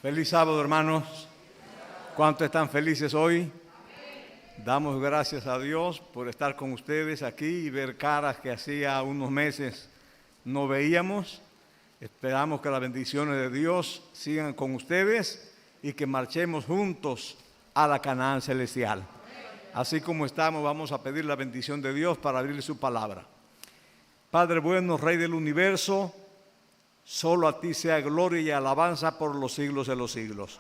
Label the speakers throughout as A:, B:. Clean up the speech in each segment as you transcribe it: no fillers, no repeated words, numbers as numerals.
A: Feliz sábado, hermanos. ¿Cuántos están felices hoy? Damos gracias a Dios por estar con ustedes aquí y ver caras que hacía unos meses no veíamos. Esperamos que las bendiciones de Dios sigan con ustedes y que marchemos juntos a la Canaán celestial. Así como estamos, vamos a pedir la bendición de Dios para abrir su palabra. Padre bueno, Rey del universo, solo a ti sea gloria y alabanza por los siglos de los siglos.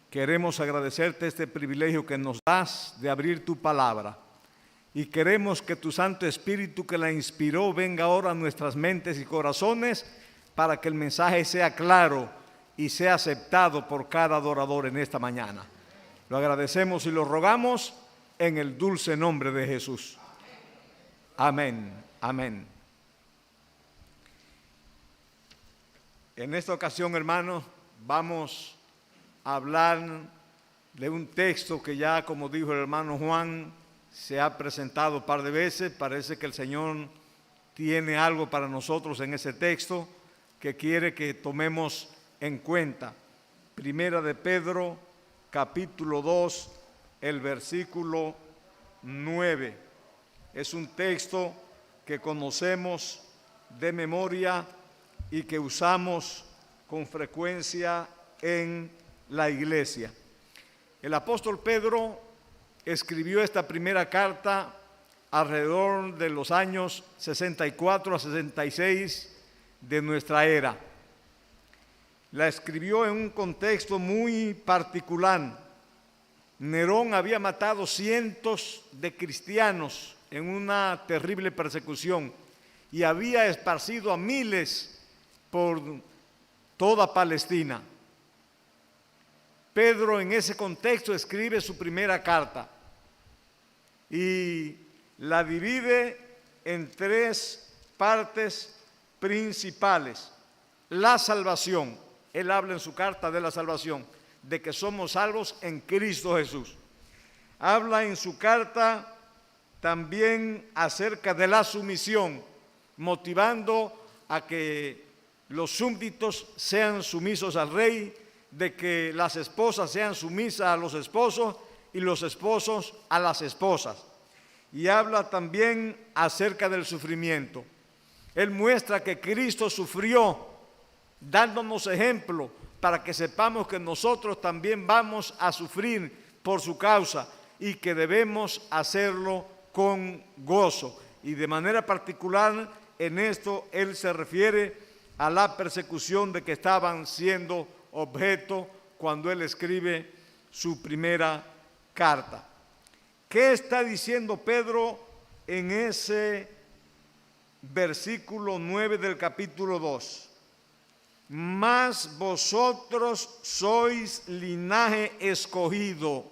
A: Queremos agradecerte este privilegio que nos das de abrir tu palabra. Y queremos que tu Santo Espíritu que la inspiró venga ahora a nuestras mentes y corazones para que el mensaje sea claro y sea aceptado por cada adorador en esta mañana. Lo agradecemos y lo rogamos en el dulce nombre de Jesús. Amén. Amén. En esta ocasión, hermanos, vamos a hablar de un texto que ya, como dijo el hermano Juan, se ha presentado un par de veces. Parece que el Señor tiene algo para nosotros en ese texto que quiere que tomemos en cuenta. Primera de Pedro, capítulo 2, el versículo 9. Es un texto que conocemos de memoria y que usamos con frecuencia en la iglesia. El apóstol Pedro escribió esta primera carta alrededor de los años 64 a 66 de nuestra era. La escribió en un contexto muy particular. Nerón había matado cientos de cristianos en una terrible persecución y había esparcido a miles por toda Palestina. Pedro en ese contexto escribe su primera carta y la divide en tres partes principales. La salvación, él habla en su carta de la salvación, de que somos salvos en Cristo Jesús. Habla en su carta también acerca de la sumisión, motivando a que los súbditos sean sumisos al rey, de que las esposas sean sumisas a los esposos y los esposos a las esposas. Y habla también acerca del sufrimiento. Él muestra que Cristo sufrió, dándonos ejemplo para que sepamos que nosotros también vamos a sufrir por su causa y que debemos hacerlo con gozo. Y de manera particular en esto él se refiere a la persecución de que estaban siendo objeto cuando él escribe su primera carta. ¿Qué está diciendo Pedro en ese versículo 9 del capítulo 2? Mas vosotros sois linaje escogido.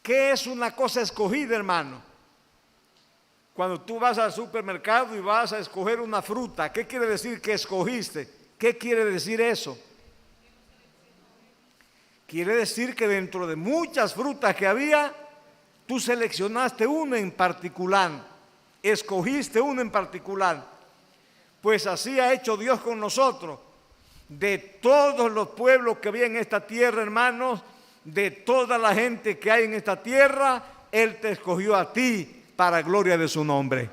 A: ¿Qué es una cosa escogida, hermano? Cuando tú vas al supermercado y vas a escoger una fruta, ¿qué quiere decir que escogiste? ¿Qué quiere decir eso? Quiere decir que dentro de muchas frutas que había, tú seleccionaste una en particular, escogiste una en particular. Pues así ha hecho Dios con nosotros. De todos los pueblos que había en esta tierra, hermanos, de toda la gente que hay en esta tierra, Él te escogió a ti para gloria de su nombre.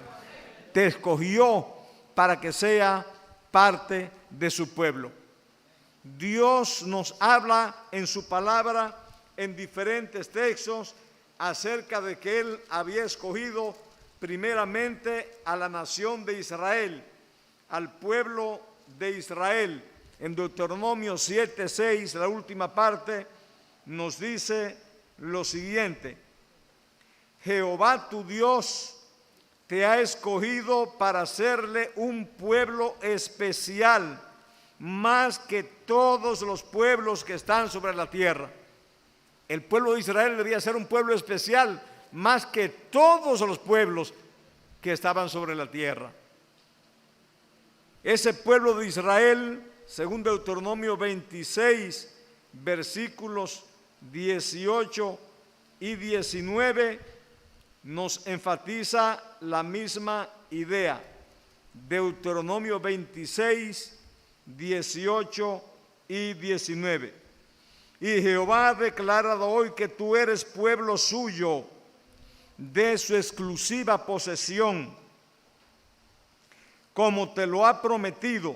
A: Te escogió para que sea parte de su pueblo. Dios nos habla en su palabra en diferentes textos acerca de que Él había escogido primeramente a la nación de Israel, al pueblo de Israel. En Deuteronomio 7:6, la última parte, nos dice lo siguiente: Jehová tu Dios te ha escogido para hacerle un pueblo especial, más que todos los pueblos que están sobre la tierra. El pueblo de Israel debía ser un pueblo especial, más que todos los pueblos que estaban sobre la tierra. Ese pueblo de Israel, según Deuteronomio 26, versículos 18 y 19, nos enfatiza la misma idea. Deuteronomio 26, 18 y 19. Y Jehová ha declarado hoy que tú eres pueblo suyo, de su exclusiva posesión, como te lo ha prometido,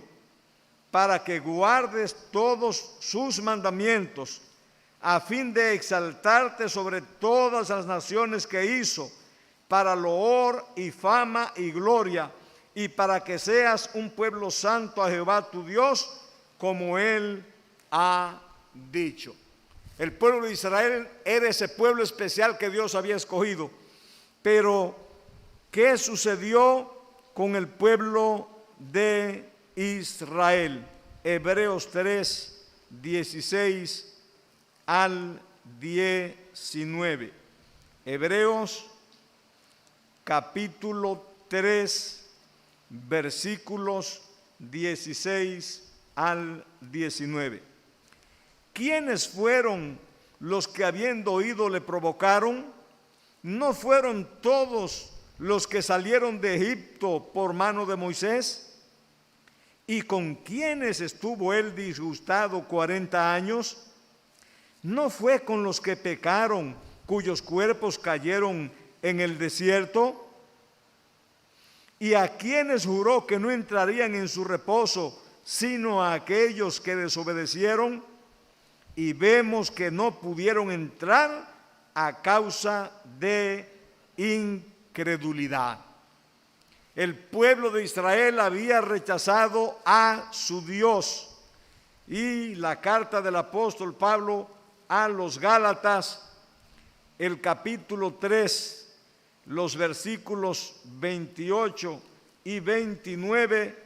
A: para que guardes todos sus mandamientos, a fin de exaltarte sobre todas las naciones que hizo, para loor y fama y gloria, y para que seas un pueblo santo a Jehová tu Dios, como Él ha dicho. El pueblo de Israel era ese pueblo especial que Dios había escogido. Pero, ¿qué sucedió con el pueblo de Israel? Hebreos 3, 16 al 19. Hebreos capítulo 3, versículos 16 al 19. ¿Quiénes fueron los que habiendo oído le provocaron? ¿No fueron todos los que salieron de Egipto por mano de Moisés? ¿Y con quiénes estuvo él disgustado 40 años? ¿No fue con los que pecaron, cuyos cuerpos cayeron en el desierto? ¿Y a quienes juró que no entrarían en su reposo, sino a aquellos que desobedecieron? Y vemos que no pudieron entrar a causa de incredulidad. El pueblo de Israel había rechazado a su Dios. Y la carta del apóstol Pablo a los Gálatas, el capítulo 3, los versículos 28 y 29,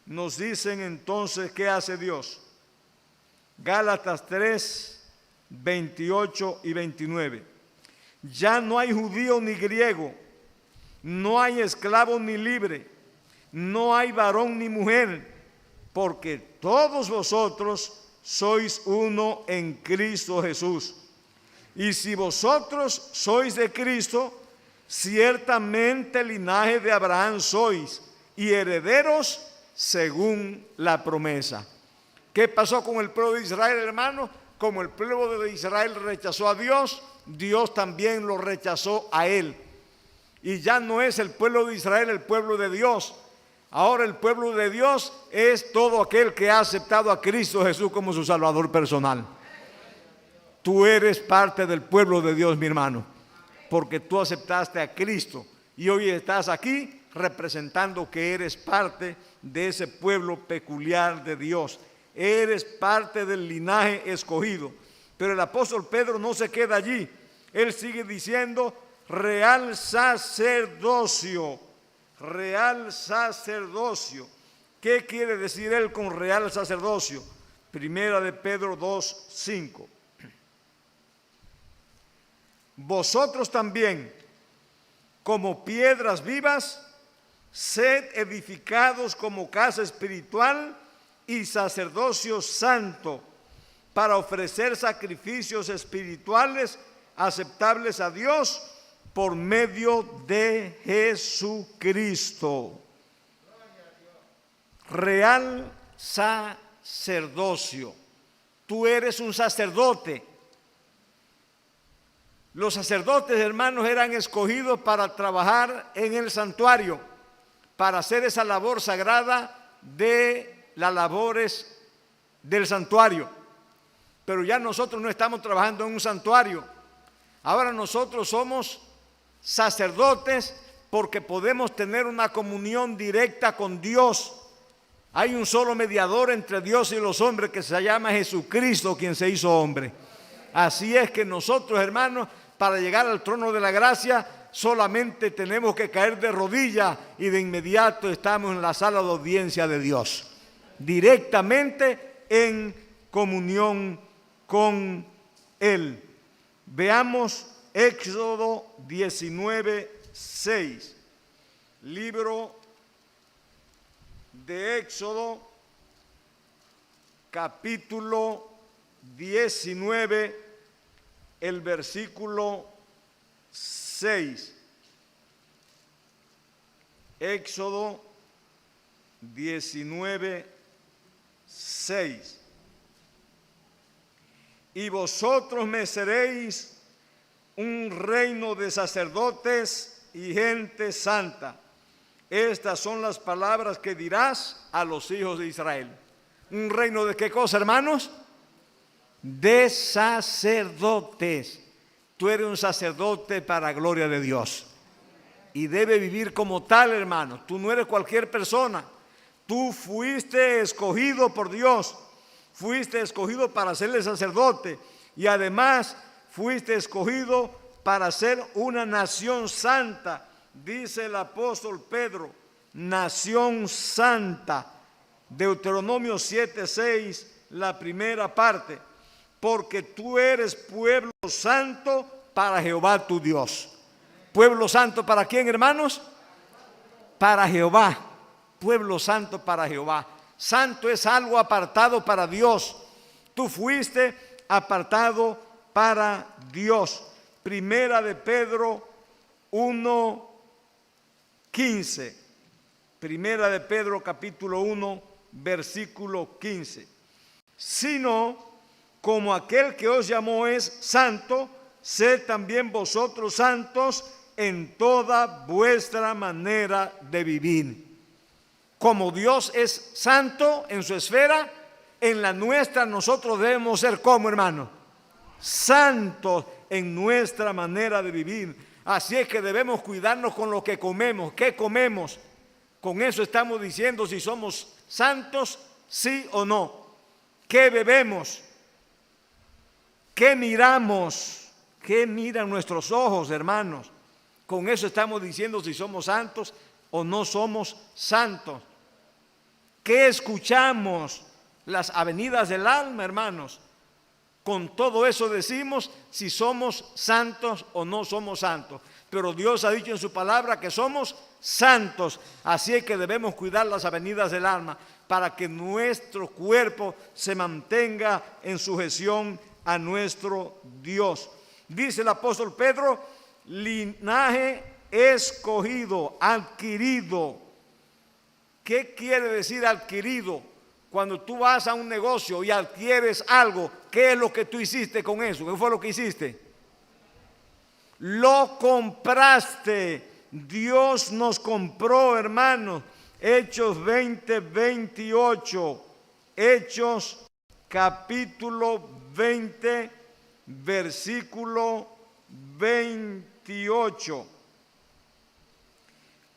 A: nos dicen entonces qué hace Dios. Gálatas 3, 28 y 29. Ya no hay judío ni griego, no hay esclavo ni libre, no hay varón ni mujer, porque todos vosotros sois uno en Cristo Jesús. Y si vosotros sois de Cristo, ciertamente linaje de Abraham sois, y herederos según la promesa. ¿Qué pasó con el pueblo de Israel, hermano? Como el pueblo de Israel rechazó a Dios, Dios también lo rechazó a él. Y ya no es el pueblo de Israel el pueblo de Dios. Ahora el pueblo de Dios es todo aquel que ha aceptado a Cristo Jesús como su Salvador personal. Tú eres parte del pueblo de Dios, mi hermano, porque tú aceptaste a Cristo y hoy estás aquí representando que eres parte de ese pueblo peculiar de Dios. Eres parte del linaje escogido. Pero el apóstol Pedro no se queda allí. Él sigue diciendo real sacerdocio. Real sacerdocio. ¿Qué quiere decir él con real sacerdocio? Primera de Pedro 2, 5. Vosotros también, como piedras vivas, sed edificados como casa espiritual y sacerdocio santo, para ofrecer sacrificios espirituales aceptables a Dios por medio de Jesucristo. Real sacerdocio. Tú eres un sacerdote. Los sacerdotes, hermanos, eran escogidos para trabajar en el santuario, para hacer esa labor sagrada de las labores del santuario. Pero ya nosotros no estamos trabajando en un santuario. Ahora nosotros somos sacerdotes porque podemos tener una comunión directa con Dios. Hay un solo mediador entre Dios y los hombres que se llama Jesucristo, quien se hizo hombre. Así es que nosotros, hermanos, para llegar al trono de la gracia, solamente tenemos que caer de rodillas y de inmediato estamos en la sala de audiencia de Dios, directamente en comunión con Él. Veamos Éxodo 19, 6. Libro de Éxodo, capítulo 19, el versículo 6. Éxodo 19, 6. y vosotros me seréis un reino de sacerdotes y gente santa. Estas son las palabras que dirás a los hijos de Israel. ¿Un reino de qué cosa, hermanos? De sacerdotes. Tú eres un sacerdote para la gloria de Dios y debe vivir como tal, hermano. Tú no eres cualquier persona. Tú fuiste escogido por Dios. Fuiste escogido para serle sacerdote y además fuiste escogido para ser una nación santa. Dice el apóstol Pedro, nación santa. Deuteronomio 7:6, la primera parte. Porque tú eres pueblo santo para Jehová tu Dios. ¿Pueblo santo para quién, hermanos? Para Jehová. Pueblo santo para Jehová. Santo es algo apartado para Dios. Tú fuiste apartado para Dios. Primera de Pedro 1:15. Primera de Pedro capítulo 1, versículo 15. Sino como aquel que os llamó es santo, sed también vosotros santos en toda vuestra manera de vivir. Como Dios es santo en su esfera, en la nuestra nosotros debemos ser como, hermano, santos en nuestra manera de vivir. Así es que debemos cuidarnos con lo que comemos. ¿Qué comemos? Con eso estamos diciendo si somos santos, sí o no. ¿Qué bebemos? ¿Qué miramos? ¿Qué miran nuestros ojos, hermanos? Con eso estamos diciendo si somos santos o no somos santos. ¿Qué escuchamos? Las avenidas del alma, hermanos. Con todo eso decimos si somos santos o no somos santos. Pero Dios ha dicho en su palabra que somos santos. Así es que debemos cuidar las avenidas del alma para que nuestro cuerpo se mantenga en sujeción a nuestro Dios. Dice el apóstol Pedro, linaje escogido, adquirido. ¿Qué quiere decir adquirido? Cuando tú vas a un negocio y adquieres algo, ¿qué es lo que tú hiciste con eso? ¿Qué fue lo que hiciste? Lo compraste. Dios nos compró, hermanos. Hechos 20:28. Hechos capítulo 20, versículo 28.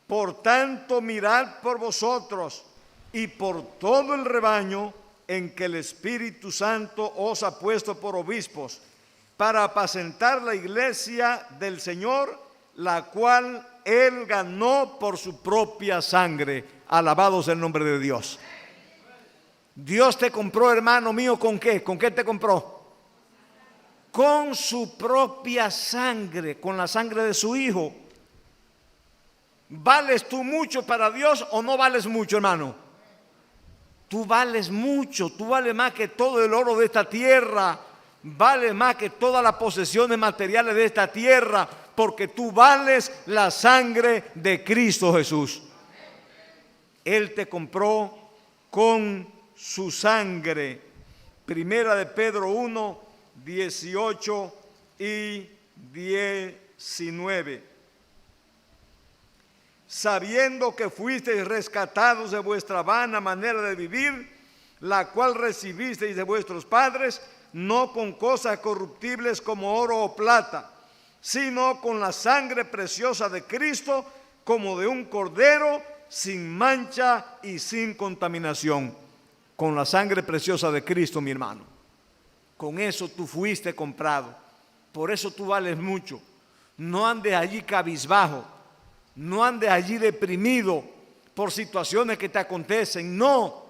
A: Por tanto, mirad por vosotros y por todo el rebaño en que el Espíritu Santo os ha puesto por obispos, para apacentar la iglesia del Señor, la cual Él ganó por su propia sangre. Alabado sea el nombre de Dios. Dios te compró, hermano mío, ¿con qué? ¿Con qué te compró? Con su propia sangre, con la sangre de su Hijo. ¿Vales tú mucho para Dios o no vales mucho, hermano? Tú vales mucho, tú vales más que todo el oro de esta tierra, vales más que todas las posesiones materiales de esta tierra, porque tú vales la sangre de Cristo Jesús. Él te compró con su sangre. Primera de Pedro 1, 18 y 19. Sabiendo que fuisteis rescatados de vuestra vana manera de vivir, la cual recibisteis de vuestros padres, no con cosas corruptibles como oro o plata, sino con la sangre preciosa de Cristo, como de un cordero, sin mancha y sin contaminación. Con la sangre preciosa de Cristo, mi hermano. Con eso tú fuiste comprado. Por eso tú vales mucho. No andes allí cabizbajo. No andes allí deprimido por situaciones que te acontecen. No.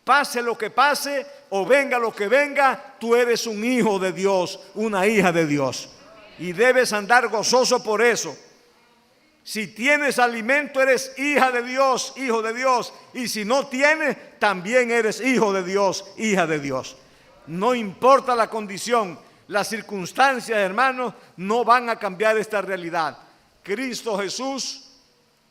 A: Pase lo que pase o venga lo que venga, tú eres un hijo de Dios, una hija de Dios. Y debes andar gozoso por eso. Si tienes alimento, eres hija de Dios, hijo de Dios. Y si no tienes, también eres hijo de Dios, hija de Dios. No importa la condición, las circunstancias, hermanos, no van a cambiar esta realidad. Cristo Jesús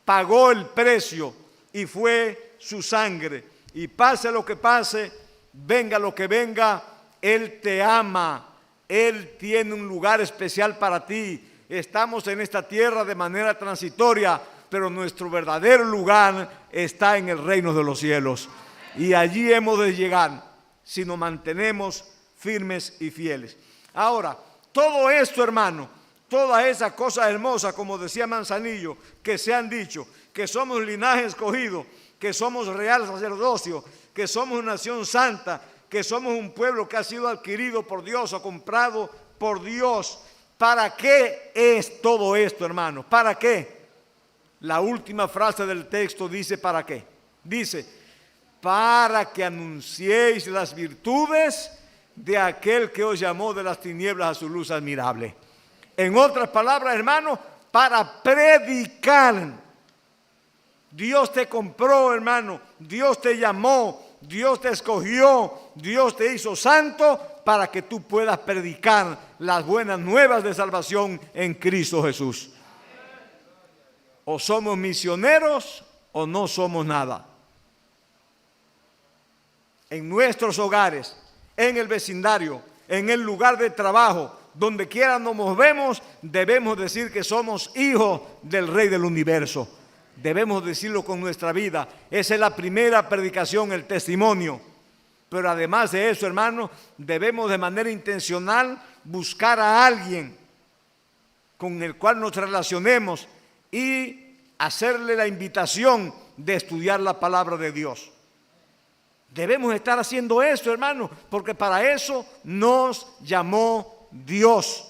A: pagó el precio y fue su sangre. Y pase lo que pase, venga lo que venga, Él te ama. Él tiene un lugar especial para ti. Estamos en esta tierra de manera transitoria, pero nuestro verdadero lugar está en el reino de los cielos. Y allí hemos de llegar si nos mantenemos firmes y fieles. Ahora, todo esto, hermano, todas esas cosas hermosas, como decía Manzanillo, que se han dicho, que somos linaje escogido, que somos real sacerdocio, que somos nación santa, que somos un pueblo que ha sido adquirido por Dios o comprado por Dios. ¿Para qué es todo esto, hermano? ¿Para qué? La última frase del texto dice ¿para qué? Dice, para que anunciéis las virtudes de aquel que os llamó de las tinieblas a su luz admirable. En otras palabras, hermano, para predicar. Dios te compró, hermano, Dios te llamó, Dios te escogió, Dios te hizo santo para que tú puedas predicar las buenas nuevas de salvación en Cristo Jesús. O somos misioneros o no somos nada. En nuestros hogares, en el vecindario, en el lugar de trabajo, donde quiera nos movemos, debemos decir que somos hijos del Rey del Universo. Debemos decirlo con nuestra vida. Esa es la primera predicación, el testimonio. Pero además de eso, hermano, debemos de manera intencional buscar a alguien con el cual nos relacionemos y hacerle la invitación de estudiar la palabra de Dios. Debemos estar haciendo eso, hermano, porque para eso nos llamó Dios,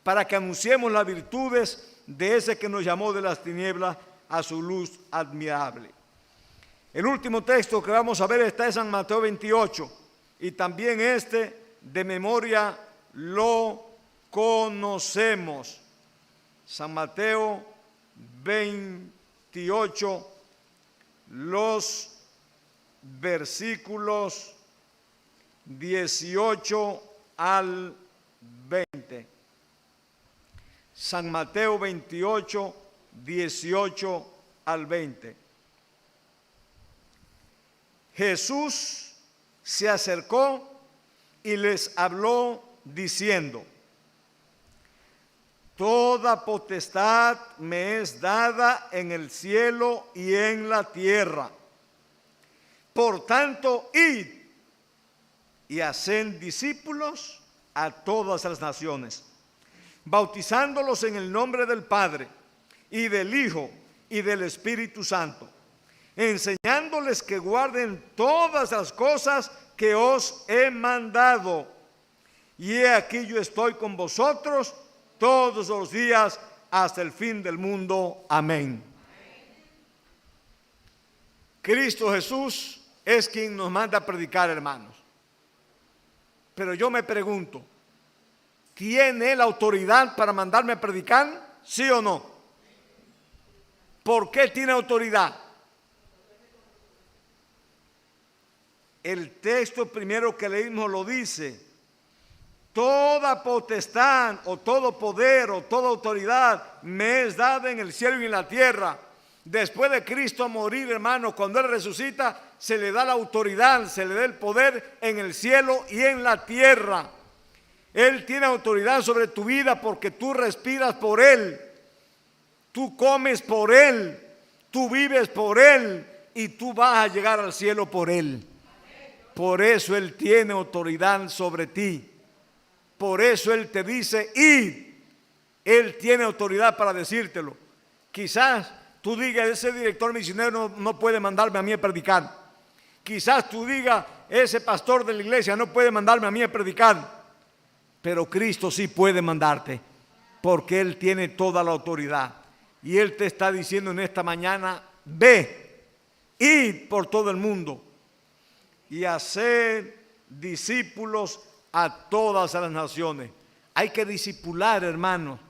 A: para que anunciemos las virtudes de ese que nos llamó de las tinieblas a su luz admirable. El último texto que vamos a ver está en San Mateo 28, y también de memoria lo conocemos. San Mateo 28, los versículos 18 al 20. San Mateo 28, 18 al 20. Jesús se acercó y les habló diciendo: toda potestad me es dada en el cielo y en la tierra. Por tanto, id y haced discípulos a todas las naciones, bautizándolos en el nombre del Padre y del Hijo y del Espíritu Santo, enseñándoles que guarden todas las cosas que os he mandado. Y he aquí yo estoy con vosotros todos los días hasta el fin del mundo. Amén. Cristo Jesús es quien nos manda a predicar, hermanos. Pero yo me pregunto, ¿tiene Él autoridad para mandarme a predicar? ¿Sí o no? ¿Por qué tiene autoridad? El texto primero que leímos lo dice: toda potestad o todo poder o toda autoridad me es dada en el cielo y en la tierra. Después de Cristo morir, hermano, cuando Él resucita, se le da la autoridad, se le da el poder en el cielo y en la tierra. Él tiene autoridad sobre tu vida porque tú respiras por Él, tú comes por Él, tú vives por Él y tú vas a llegar al cielo por Él. Por eso Él tiene autoridad sobre ti. Por eso Él te dice, id. Él tiene autoridad para decírtelo. Quizás tú digas, ese director misionero no puede mandarme a mí a predicar. Quizás tú digas, ese pastor de la iglesia no puede mandarme a mí a predicar. Pero Cristo sí puede mandarte, porque Él tiene toda la autoridad. Y Él te está diciendo en esta mañana, ve, id por todo el mundo y haced discípulos a todas las naciones. Hay que discipular, hermanos.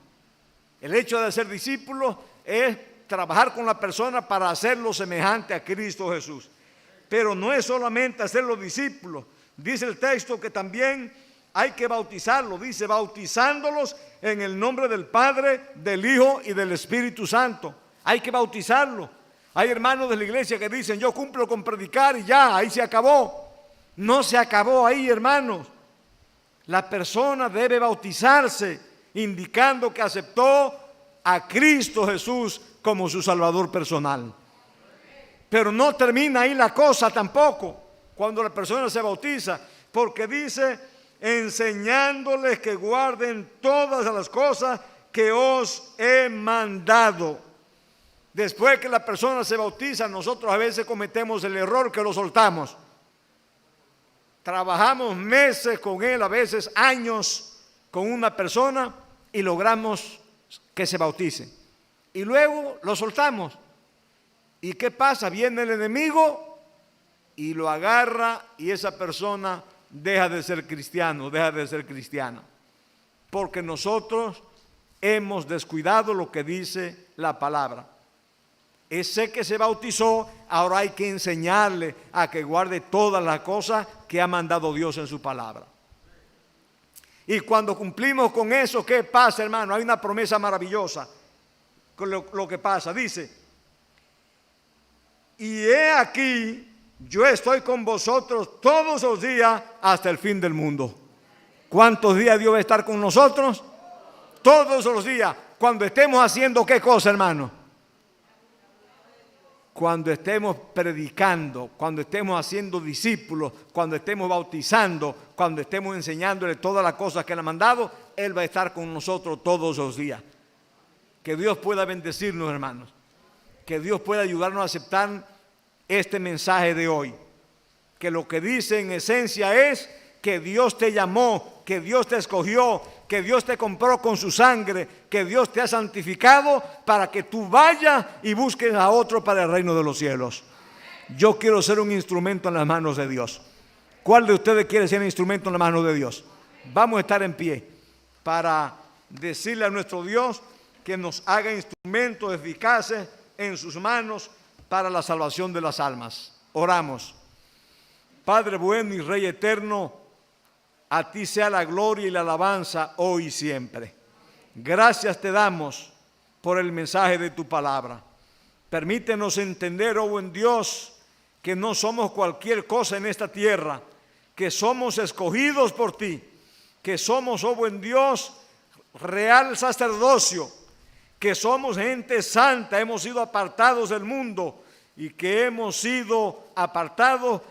A: El hecho de ser discípulo es trabajar con la persona para hacerlo semejante a Cristo Jesús. Pero no es solamente hacerlo discípulos. Dice el texto que también hay que bautizarlos. Dice, bautizándolos en el nombre del Padre, del Hijo y del Espíritu Santo. Hay que bautizarlos. Hay hermanos de la iglesia que dicen, yo cumplo con predicar y ya, ahí se acabó. No se acabó ahí, hermanos. La persona debe bautizarse, indicando que aceptó a Cristo Jesús como su Salvador personal. Pero no termina ahí la cosa tampoco, cuando la persona se bautiza, porque dice, enseñándoles que guarden todas las cosas que os he mandado. Después que la persona se bautiza, nosotros a veces cometemos el error que lo soltamos. Trabajamos meses con él, a veces años con una persona y logramos que se bautice. Y luego lo soltamos. ¿Y qué pasa? Viene el enemigo y lo agarra y esa persona deja de ser cristiano, deja de ser cristiana. Porque nosotros hemos descuidado lo que dice la palabra. Ese que se bautizó, ahora hay que enseñarle a que guarde todas las cosas que ha mandado Dios en su palabra. Y cuando cumplimos con eso, ¿qué pasa, hermano? Hay una promesa maravillosa con lo que pasa. Dice, y he aquí, yo estoy con vosotros todos los días hasta el fin del mundo. ¿Cuántos días Dios va a estar con nosotros? Todos los días. Cuando estemos haciendo ¿qué cosa, hermano? Cuando estemos predicando, cuando estemos haciendo discípulos, cuando estemos bautizando, cuando estemos enseñándole todas las cosas que Él ha mandado, Él va a estar con nosotros todos los días. Que Dios pueda bendecirnos, hermanos. Que Dios pueda ayudarnos a aceptar este mensaje de hoy. Que lo que dice en esencia es que Dios te llamó, que Dios te escogió, que Dios te compró con su sangre, que Dios te ha santificado para que tú vayas y busques a otro para el reino de los cielos. Yo quiero ser un instrumento en las manos de Dios. ¿Cuál de ustedes quiere ser un instrumento en las manos de Dios? Vamos a estar en pie para decirle a nuestro Dios que nos haga instrumentos eficaces en sus manos para la salvación de las almas. Oramos. Padre bueno y Rey eterno, a ti sea la gloria y la alabanza hoy y siempre. Gracias te damos por el mensaje de tu palabra. Permítenos entender, oh buen Dios, que no somos cualquier cosa en esta tierra, que somos escogidos por ti, que somos, oh buen Dios, real sacerdocio, que somos gente santa, hemos sido apartados del mundo y que hemos sido apartados